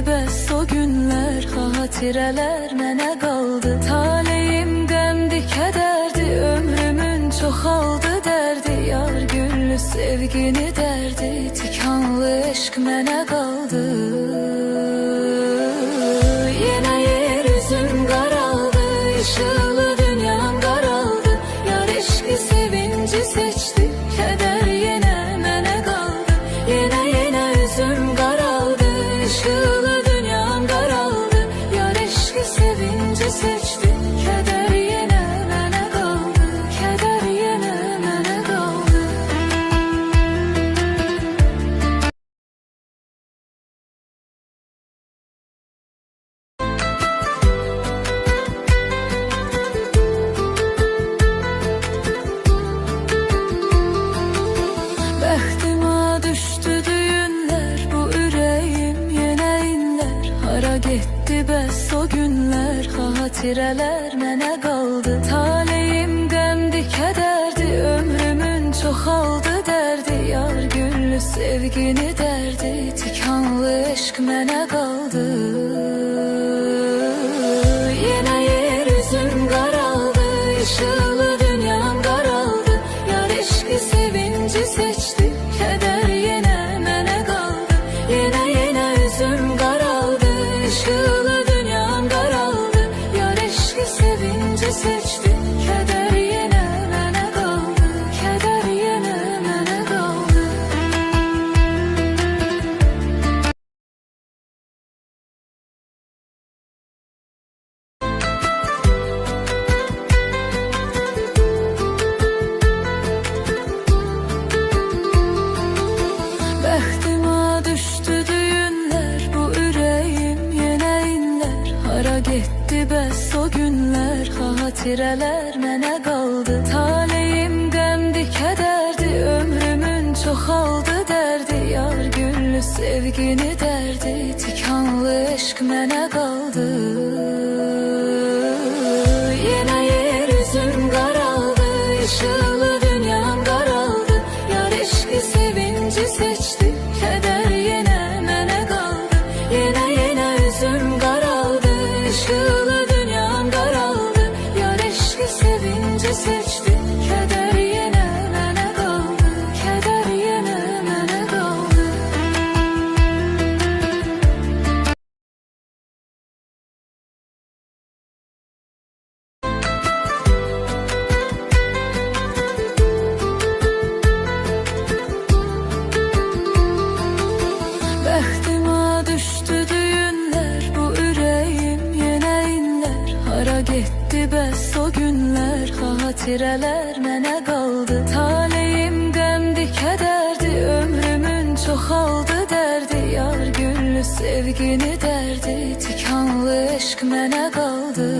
bəs o günlər, xatirələr mənə qaldı. Taleyim qəmdi, kədərdi, ömrümün çoxaldı dərdi. Yar güllü sevgini dərdi, tikanlı eşq mənə qaldı. Yenə yer üzüm qaraldı, işıqlı dünyam qaraldı. Yar eşqi sevinci seçdi, kədər yenə mənə qaldı. Yenə üzüm qaraldı, işıqlı dünyam qaraldı. Yar eşqi sevinci seçdi, kədər yenə mənə qaldı. Kədər yenə mənə qaldı. Bəxtimə düşdü düyünlər, bu ürəyim yenə inlər. Hara getdi bəs o günlər, xatirələr mənə qaldı. Taleyim qəmdi, kədərdi, ömrümün çoxaldı dərdi. Yar güllü sevgini dərdi, tikanlı eşq mənə qaldı. Yenə yer üzüm qaraldı, işıqlı dünyam qaraldı. Yar eşqi sevinci seçdi, kədər yenə mənə qaldı. Yenə üzüm qaraldı, işıqlı dünyam qaraldı. Yar eşqi sevinci seçdi, kədər yenə mənə qaldı. Kədər yenə mənə qaldı. Bəxtimə düşdü düyünlər, bu ürəyim yenə inlər. Hara getdi bəs o günlər, xatirələr mənə qaldı. Taleyim qəmdi, kədərdi, ömrümün çoxaldı dərdi. Yar güllü sevgini dərdi, tikanlı eşq mənə qaldı. Yenə yer üzüm qaraldı, işıqlı dünyam qaraldı. Yar eşqi sevinci seçdi, kədər yenə mənə qaldı. Yenə üzüm qaraldı, işıqlı dünyam qaraldı. Yar eşqi sevinci seçdi, kədər yenə mənə qaldı. Kədər yenə mənə qaldı. Bəxtimə düşdü düyünlər, bu ürəyim yenə inlər. Hara getdi bəs o günlər, xatirələr mənə qaldı. Taleyim qəmdi, kədərdi, ömrümün çoxaldı dərdi. Yar güllü sevgini dərdi, tikanlı eşq mənə qaldı.